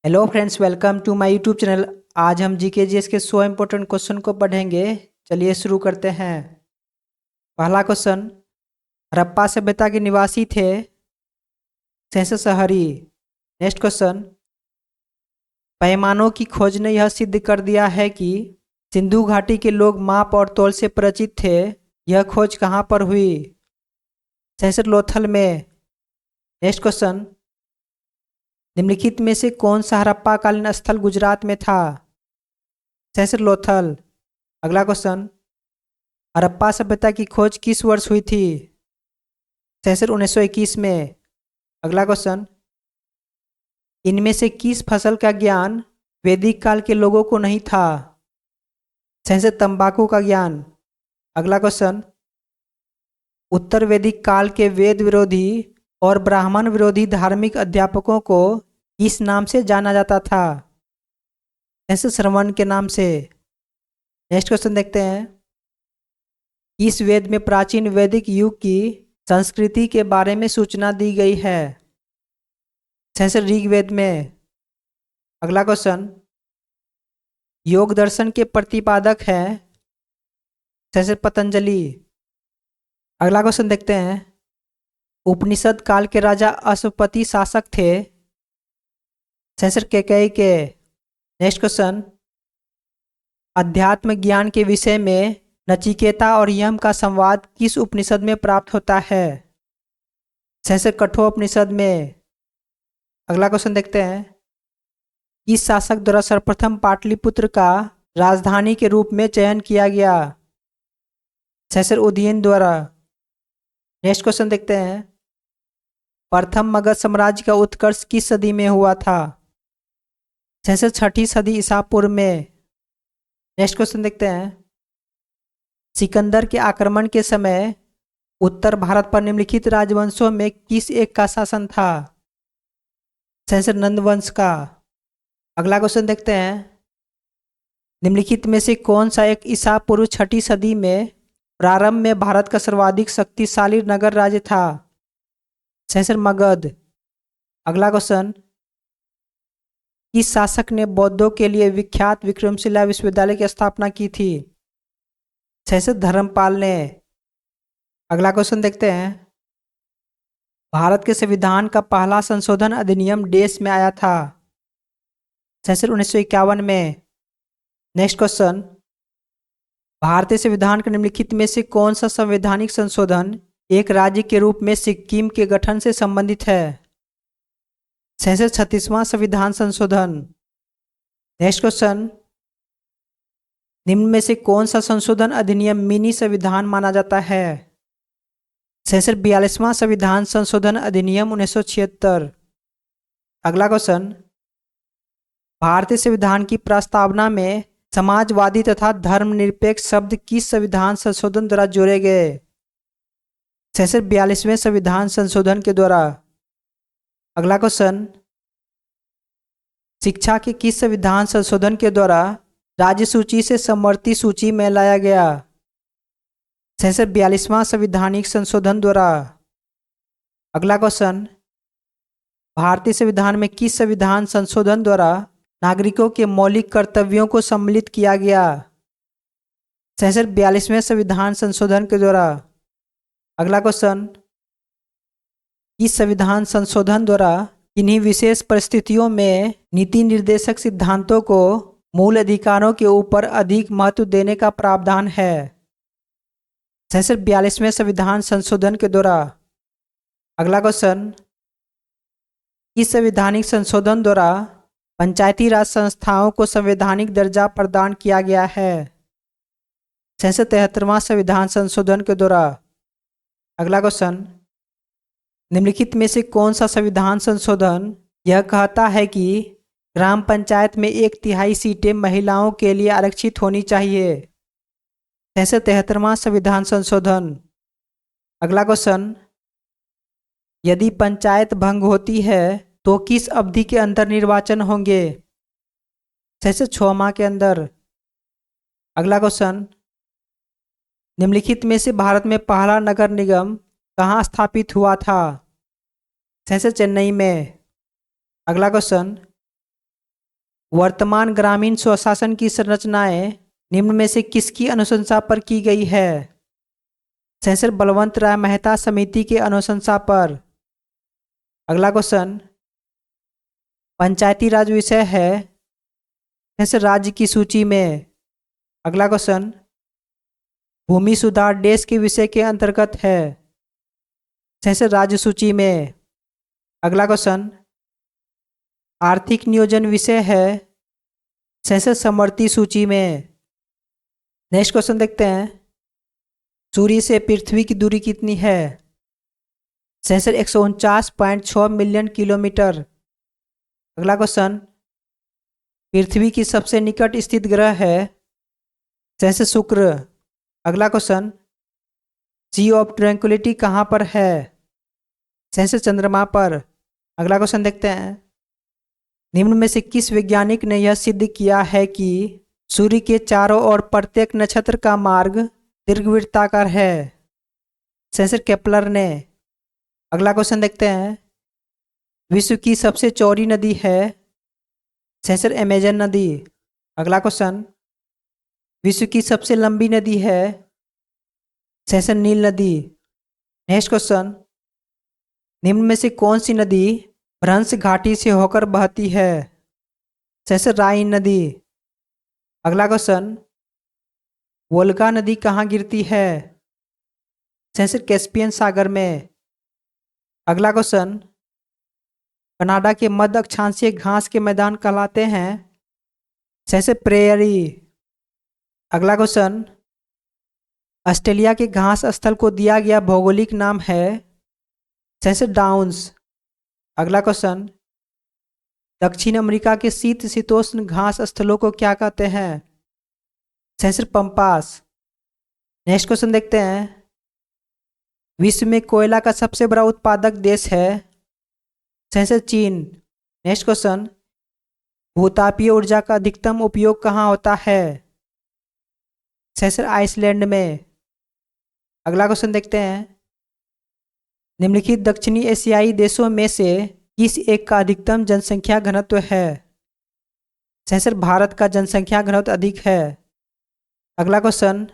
Hello friends, welcome to my YouTube channel. आज हम GK GS के 100 इम्पोर्टेंट क्वेश्चन को पढ़ेंगे। चलिए शुरू करते हैं। पहला क्वेश्चन, हड़प्पा सभ्यता के निवासी थे सेंसस शहरी। नेक्स्ट क्वेश्चन, पैमानों की खोज ने यह सिद्ध कर दिया है कि सिंधु घाटी के लोग माप और तौल से परिचित थे। यह खोज कहाँ पर हुई? सेंसस लोथल में। नेक्स्ट क्वेश्चन, निम्नलिखित में से कौन सा हड़प्पा कालीन स्थल गुजरात में था? सेंसस लोथल। अगला क्वेश्चन, हड़प्पा सभ्यता की खोज किस वर्ष हुई थी? सेंसस 1921 में। अगला क्वेश्चन, इनमें से किस फसल का ज्ञान वैदिक काल के लोगों को नहीं था? सेंसस तंबाकू का ज्ञान। अगला क्वेश्चन, उत्तर वैदिक काल के वेद विरोधी और ब्राह्मण विरोधी धार्मिक अध्यापकों को किस नाम से जाना जाता था? सेंसस श्रवण के नाम से। नेक्स्ट क्वेश्चन देखते हैं। इस वेद में प्राचीन वैदिक युग की संस्कृति के बारे में सूचना दी गई है? सेंसस ऋग्वेद में। अगला क्वेश्चन, योग दर्शन के प्रतिपादक हैं? सेंसस पतंजलि। अगला क्वेश्चन देखते हैं। उपनिषद काल के राजा अश्वपति शासक थे? सेंसस कैकेयी के। नेक्स्ट क्वेश्चन, अध्यात्म ज्ञान के विषय में नचिकेता और यम का संवाद किस उपनिषद में प्राप्त होता है? सेंसस कठोपनिषद में। अगला क्वेश्चन देखते हैं। किस शासक द्वारा सर्वप्रथम पाटलिपुत्र का राजधानी के रूप में चयन किया गया? सेंसस उदयन द्वारा। नेक्स्ट क्वेश्चन देखते हैं। प्रथम मगध साम्राज्य का उत्कर्ष किस सदी में हुआ था? सेंसस 6ठी सदी ईसा पूर्व में। नेक्स्ट क्वेश्चन देखते हैं। सिकंदर के आक्रमण के समय उत्तर भारत पर निम्नलिखित राजवंशों में किस एक का शासन था? सेंसस नंद वंश का। अगला क्वेश्चन देखते हैं। निम्नलिखित में से कौन सा एक ईसा पूर्व 6ठी सदी में प्रारंभ में भारत का सर्वाधिक शक्तिशाली नगर राज्य था? सेंसस मगध। अगला क्वेश्चन, किस शासक ने बौद्धों के लिए विख्यात विक्रमशिला विश्वविद्यालय की स्थापना की थी? सेंसस धर्मपाल ने। अगला क्वेश्चन देखते हैं। भारत के संविधान का पहला संशोधन अधिनियम देश में आया था? सेंसस 1951 में। नेक्स्ट क्वेश्चन, भारतीय संविधान के निम्नलिखित में से कौन सा संवैधानिक संशोधन एक राज्य के रूप में सिक्किम के गठन से संबंधित है? सेंसस 36वां संविधान संशोधन। नेक्स्ट क्वेश्चन, निम्न में से कौन सा संशोधन अधिनियम मिनी संविधान माना जाता है? सेंसस 42वां संविधान संशोधन अधिनियम 1976। अगला क्वेश्चन, भारतीय संविधान की प्रस्तावना में समाजवादी तथा धर्मनिरपेक्ष शब्द किस संविधान संशोधन द्वारा जोड़े गए? सेंसस 42वें संविधान संशोधन के द्वारा। अगला क्वेश्चन, शिक्षा के किस संविधान संशोधन के द्वारा राज्य सूची से समवर्ती सूची में लाया गया? सेंसस 42वां संविधानिक संशोधन द्वारा। अगला क्वेश्चन, भारतीय संविधान में किस संविधान संशोधन द्वारा नागरिकों के मौलिक कर्तव्यों को सम्मिलित किया गया? सेंसस 42वें संविधान संशोधन के द्वारा। अगला क्वेश्चन, इस संविधान संशोधन द्वारा किन्हीं विशेष परिस्थितियों में नीति निर्देशक सिद्धांतों को मूल अधिकारों के ऊपर अधिक महत्व देने का प्रावधान है? सेंसस 42वें संविधान संशोधन के द्वारा। अगला क्वेश्चन, इस संवैधानिक संशोधन द्वारा पंचायती राज संस्थाओं को संवैधानिक दर्जा प्रदान किया गया है? सेंसस 73वां संविधान संशोधन के द्वारा। अगला क्वेश्चन, निम्नलिखित में से कौन सा संविधान संशोधन यह कहता है कि ग्राम पंचायत में 1/3 सीटें महिलाओं के लिए आरक्षित होनी चाहिए? सेंसस 73वां संविधान संशोधन। अगला क्वेश्चन, यदि पंचायत भंग होती है तो किस अवधि के अंदर निर्वाचन होंगे? सेंसस 6 माह के अंदर। अगला क्वेश्चन, निम्नलिखित में से भारत में पहला नगर निगम कहाँ स्थापित हुआ था? सेंसस चेन्नई में। अगला क्वेश्चन, वर्तमान ग्रामीण स्वशासन की संरचनाएं निम्न में से किसकी अनुशंसा पर की गई है? सेंसर बलवंत राय मेहता समिति के अनुशंसा पर। अगला क्वेश्चन पंचायती राज विषय है सेंसर राज्य की सूची में। अगला क्वेश्चन भूमि सुधार देश के विषय के अंतर्गत है सेंसर राज्य सूची में। अगला क्वेश्चन आर्थिक नियोजन विषय है सेंसर समवर्ती सूची में। नेक्स्ट क्वेश्चन देखते हैं सूर्य से पृथ्वी की दूरी कितनी है? Sensor 149.6 million kilometre. अगला क्वेश्चन पृथ्वी की सबसे निकट स्थित ग्रह है सेंसर शुक्र। अगला क्वेश्चन सी ऑफ ट्रैंक्विलिटी कहाँ पर है? सेंसर चंद्रमा पर। अगला क्वेश्चन देखते हैं निम्न में से किस वैज्ञानिक ने यह सिद्ध किया है कि सूर्य के चारों ओर प्रत्येक नक्षत्र का मार्ग दीर्घवृत्ताकार है? सेंसर केपलर ने। अगला क्वेश्चन देखते हैं विश्व की सबसे चौड़ी नदी है सेंसर अमेजन नदी। अगला क्वेश्चन विश्व की सबसे लंबी नदी है सेंसर नील नदी। नेक्स्ट क्वेश्चन निम्न में से कौन सी नदी भ्रंश घाटी से होकर बहती है? सेंसर राइन नदी। अगला क्वेश्चन वोल्गा नदी कहाँ गिरती है? सेंसर कैस्पियन सागर में। अगला क्वेश्चन कनाडा के मध्य अक्षांशीय घास के मैदान कहलाते हैं सेंसर प्रेयरी। अगला क्वेश्चन ऑस्ट्रेलिया के घास स्थल को दिया गया भौगोलिक नाम है सेंसर डाउन्स। अगला क्वेश्चन दक्षिण अमेरिका के शीतोष्ण घास स्थलों को क्या कहते हैं? Sensor pampas. नेक्स्ट क्वेश्चन देखते हैं विश्व में कोयला का सबसे बड़ा उत्पादक देश है सेंसर चीन। नेक्स्ट क्वेश्चन भूतापीय ऊर्जा का अधिकतम उपयोग कहाँ होता है? सेंसर आइसलैंड में। अगला क्वेश्चन देखते हैं निम्नलिखित दक्षिणी एशियाई देशों में से किस एक का अधिकतम जनसंख्या घनत्व है? सेंसर भारत का जनसंख्या घनत्व अधिक है। अगला क्वेश्चन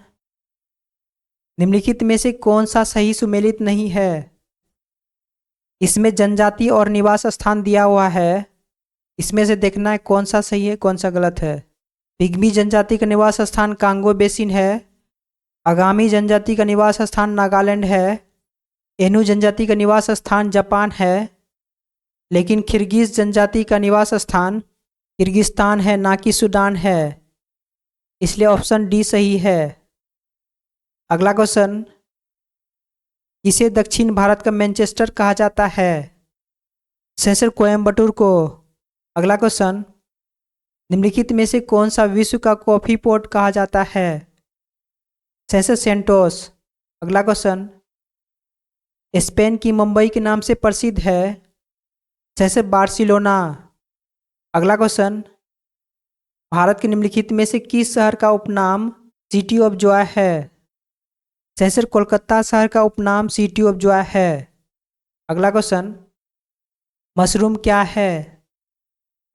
निम्नलिखित में से कौन सा सही सुमेलित नहीं है? इसमें जनजाति और निवास स्थान दिया हुआ है, इसमें से देखना है कौन सा सही है कौन सा गलत है। पिग्मी जनजाति का निवास स्थान कांगो बेसिन है। आगामी जनजाति का निवास स्थान नागालैंड है। एनू जनजाति का निवास स्थान जापान है। लेकिन किर्गिज जनजाति का निवास स्थान किर्गिस्तान है ना कि सूडान है, इसलिए ऑप्शन डी सही है। अगला क्वेश्चन इसे दक्षिण भारत का मैनचेस्टर कहा जाता है? सेंसर कोयम्बटूर को। अगला क्वेश्चन निम्नलिखित में से कौन सा विश्व का कॉफी पोर्ट कहा जाता है? सेंसर सेंटोस। अगला क्वेश्चन स्पेन की मुंबई के नाम से प्रसिद्ध है सेंसर बार्सिलोना। अगला क्वेश्चन भारत के निम्नलिखित में से किस शहर का उपनाम सिटी ऑफ जॉय है? सेंसर कोलकाता शहर का उपनाम सिटी ऑफ जॉय है। अगला क्वेश्चन मशरूम क्या है?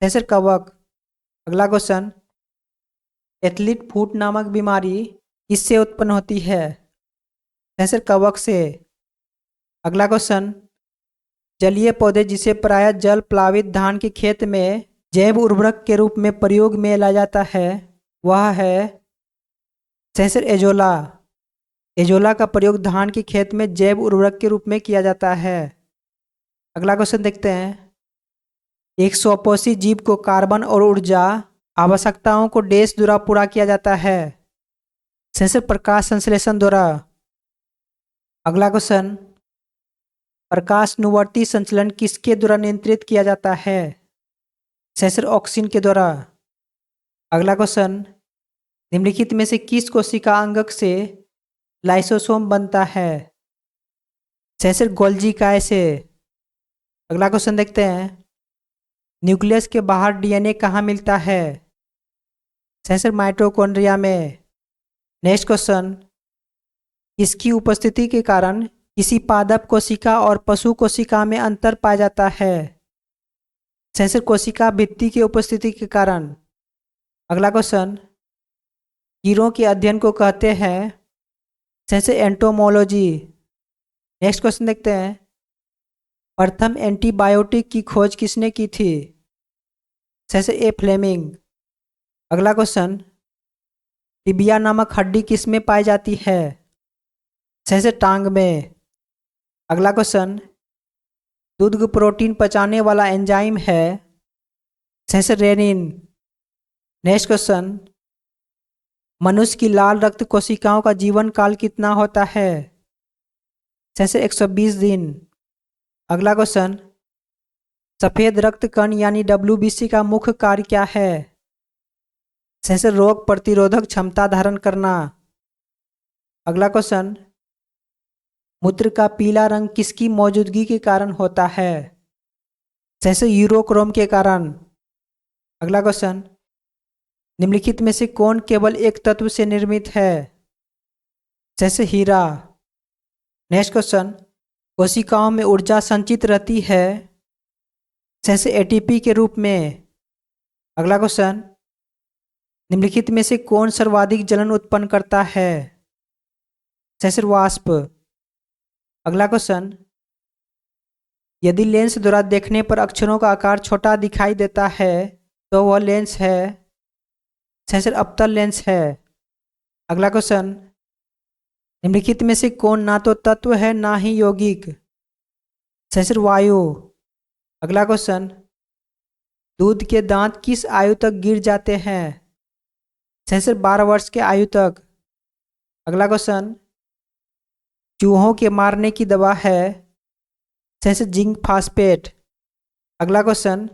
सेंसर कवक। अगला क्वेश्चन एथलीट फुट नामक बीमारी किससे उत्पन्न होती है? सेंसर कवक से। अगला क्वेश्चन जलीय पौधे जिसे प्रायः जल प्लावित धान के खेत में जैव उर्वरक के रूप में प्रयोग में लाया जाता है वह है सेंसर एजोला। एजोला का प्रयोग धान के खेत में जैव उर्वरक के रूप में किया जाता है। अगला क्वेश्चन देखते हैं एक स्वपोषी जीव को कार्बन और ऊर्जा आवश्यकताओं को डैश द्वारा पूरा किया जाता है? सेंसर प्रकाश संश्लेषण द्वारा। अगला क्वेश्चन प्रकाश अनुवर्ती संचलन किसके द्वारा नियंत्रित किया जाता है? सेंसर ऑक्सीन के द्वारा। अगला क्वेश्चन निम्नलिखित में से किस कोशिका अंगक से लाइसोसोम बनता है? सेंसर गोल्जी काय से। अगला क्वेश्चन देखते हैं न्यूक्लियस के बाहर डीएनए कहाँ मिलता है? सेंसर माइटोकॉन्ड्रिया में। नेक्स्ट क्वेश्चन इसकी उपस्थिति के कारण किसी पादप कोशिका और पशु कोशिका में अंतर पाया जाता है? सेंसर कोशिका भित्ति की उपस्थिति के कारण। अगला क्वेश्चन, कीड़ों के अध्ययन को कहते हैं सेंसर एंटोमोलॉजी। नेक्स्ट क्वेश्चन देखते हैं, प्रथम एंटीबायोटिक की खोज किसने की थी? सेंसर ए फ्लेमिंग। अगला क्वेश्चन, टिबिया नामक हड्डी किस में पाई जाती है? सेंसर टांग में। अगला क्वेश्चन, दूध को प्रोटीन पचाने वाला एंजाइम है? Sensor rennin. नेक्स्ट क्वेश्चन, मनुष्य की लाल रक्त कोशिकाओं का जीवन काल कितना होता है? सेंसर 120 दिन। अगला क्वेश्चन, सफेद रक्त कण यानी WBC का मुख्य कार्य क्या है? सेंसर रोग प्रतिरोधक क्षमता धारण करना। अगला क्वेश्चन, मूत्र का पीला रंग किसकी मौजूदगी के कारण होता है? सेंसर यूरोक्रोम के कारण। अगला क्वेश्चन, निम्नलिखित में से कौन केवल एक तत्व से निर्मित है? सेंसर हीरा। नेक्स्ट क्वेश्चन, कोशिकाओं में ऊर्जा संचित रहती है? सेंसर ATP के रूप में। अगला क्वेश्चन, निम्नलिखित में से कौन सर्वाधिक जलन उत्पन्न करता है? सेंसर वाष्प। अगला क्वेश्चन, यदि लेंस द्वारा देखने पर अक्षरों का आकार छोटा दिखाई देता है तो वह लेंस है? सेंसर अवतल लेंस है। अगला क्वेश्चन, निम्नलिखित में से कौन ना तो तत्व है ना ही यौगिक? सेंसर वायु। अगला क्वेश्चन, दूध के दांत किस आयु तक गिर जाते हैं? सेंसर 12 वर्ष के आयु तक। अगला क्वेश्चन, चूहों के मारने की दवा है? Sensor zinc phosphate. अगला क्वेश्चन,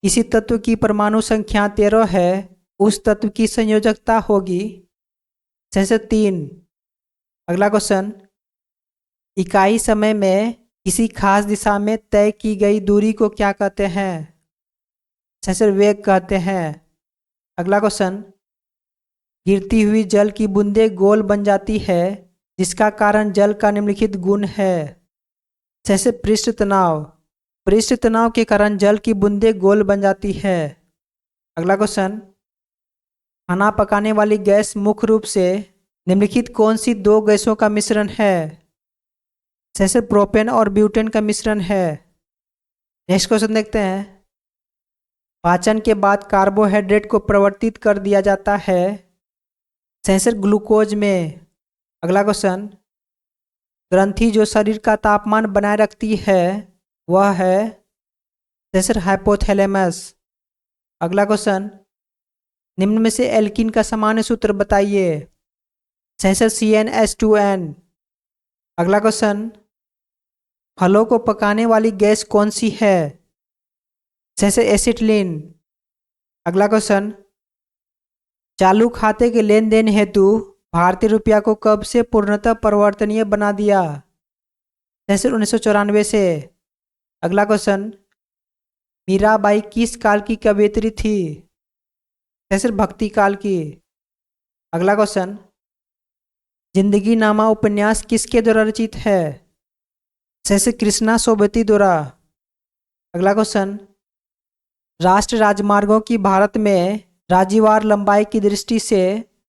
किसी तत्व की परमाणु संख्या 13 है, उस तत्व की संयोजकता होगी? सेंसर 3। अगला क्वेश्चन, इकाई समय में किसी खास दिशा में तय की गई दूरी को क्या कहते हैं? सेंसर वेग कहते हैं। अगला क्वेश्चन, गिरती हुई जल की बूंदें गोल बन जाती है, जिसका कारण जल का निम्नलिखित गुण है? सेंसर पृष्ठ तनाव। पृष्ठ तनाव के कारण जल की बूंदें गोल बन जाती है। अगला क्वेश्चन, खाना पकाने वाली गैस मुख्य रूप से निम्नलिखित कौन सी दो गैसों का मिश्रण है? सेंसर प्रोपेन और ब्यूटेन का मिश्रण है। नेक्स्ट क्वेश्चन देखते हैं, पाचन के बाद कार्बोहाइड्रेट को परिवर्तित कर दिया जाता है? सेंसर ग्लूकोज में। अगला क्वेश्चन, ग्रंथि जो शरीर का तापमान बनाए रखती है वह है? Sensor hypothalamus. अगला क्वेश्चन, निम्न में से एल्कीन का सामान्य सूत्र बताइए? Sensor CnH2n। अगला क्वेश्चन, फलों को पकाने वाली गैस कौन सी है? Sensor acetylene. अगला क्वेश्चन, चालू खाते के लेन देन हेतु भारतीय रुपया को कब से पूर्णतः परिवर्तनीय बना दिया? सेंसर 1994 से। अगला क्वेश्चन, मीराबाई किस काल की कवयित्री थी? सेंसर भक्ति काल की। अगला क्वेश्चन, जिंदगी नामा उपन्यास किसके द्वारा रचित है? सेंसर कृष्णा सोबती द्वारा। अगला क्वेश्चन, राष्ट्रीय राजमार्गों की भारत में राज्यवार लंबाई की दृष्टि से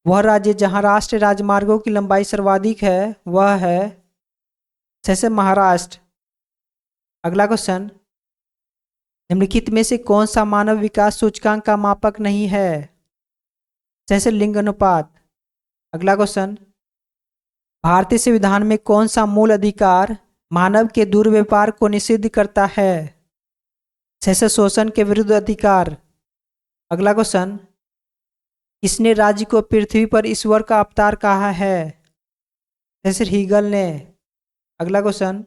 वह राज्य जहां राष्ट्रीय राजमार्गों की लंबाई सर्वाधिक है वह है? सेंसर महाराष्ट्र। अगला क्वेश्चन, निम्नलिखित में से कौन सा मानव विकास सूचकांक का मापक नहीं है? सेंसर लिंग अनुपात। अगला क्वेश्चन, भारतीय संविधान में कौन सा मूल अधिकार मानव के दुर्व्यवहार को निषिद्ध करता है? सेंसर शोषण के विरुद्ध अधिकार। अगला क्वेश्चन, किसने राज्य को पृथ्वी पर ईश्वर का अवतार कहा है? सेंसर हीगल ने। अगला क्वेश्चन,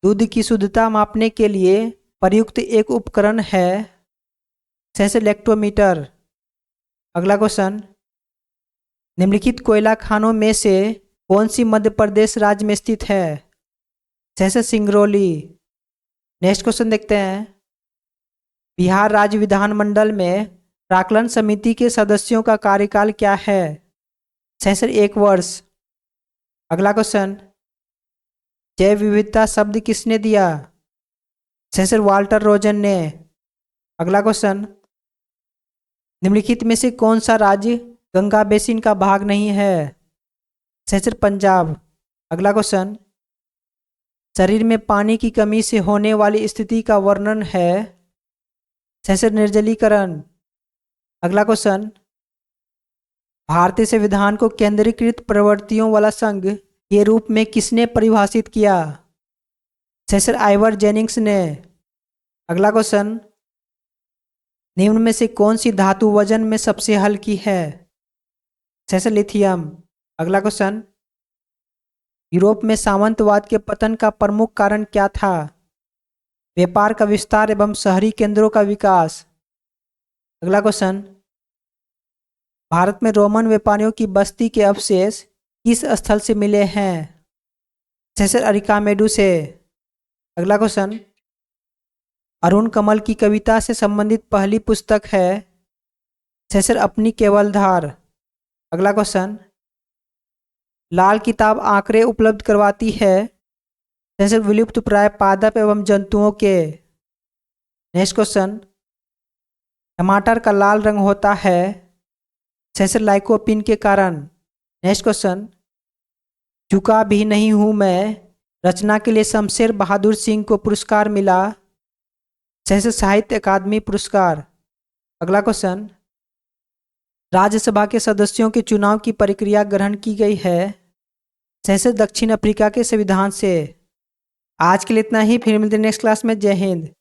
दूध की शुद्धता मापने के लिए प्रयुक्त एक उपकरण है? Sensor lactometer. अगला क्वेश्चन, निम्नलिखित कोयला खानों में से कौन सी मध्य प्रदेश राज्य में स्थित है? सेंसर सिंगरौली। नेक्स्ट क्वेश्चन देखते हैं, बिहार राज्य विधानमंडल में प्राक्कलन समिति के सदस्यों का कार्यकाल क्या है? सेंसर 1 वर्ष। अगला क्वेश्चन, जैव विविधता शब्द किसने दिया? सर वाल्टर रोजन ने। अगला क्वेश्चन, निम्नलिखित में से कौन सा राज्य गंगा बेसिन का भाग नहीं है? सर पंजाब। अगला क्वेश्चन, शरीर में पानी की कमी से होने वाली स्थिति का वर्णन है? सर निर्जलीकरण। अगला क्वेश्चन, भारतीय संविधान को केंद्रीकृत प्रवृत्तियों वाला संघ के रूप में किसने परिभाषित किया? सर आइवर जेनिंग्स ने। अगला क्वेश्चन, निम्न में से कौन सी धातु वजन में सबसे हल्की है? Sir lithium. अगला क्वेश्चन, यूरोप में सामंतवाद के पतन का प्रमुख कारण क्या था? व्यापार का विस्तार एवं शहरी केंद्रों का विकास। अगला क्वेश्चन, भारत में रोमन व्यापारियों की बस्ती के अवशेष किस स्थल से मिले हैं? सर अरिकामेडू से। अगला क्वेश्चन, अरुण कमल की कविता से संबंधित पहली पुस्तक है? सर अपनी केवलधार। अगला क्वेश्चन, लाल किताब आंकड़े उपलब्ध करवाती है? सर विलुप्त प्राय पादप एवं जंतुओं के। नेक्स्ट क्वेश्चन, टमाटर का लाल रंग होता है? सर लाइकोपिन के कारण। नेक्स्ट क्वेश्चन, झुका भी नहीं हूं मैं रचना के लिए शमशेर बहादुर सिंह को पुरस्कार मिला? सर साहित्य अकादमी पुरस्कार। अगला क्वेश्चन, राज्यसभा के सदस्यों के चुनाव की प्रक्रिया ग्रहण की गई है? सर दक्षिण अफ्रीका के संविधान से। आज के लिए इतना ही, फिर मिलते हैं नेक्स्ट क्लास में। जय हिंद।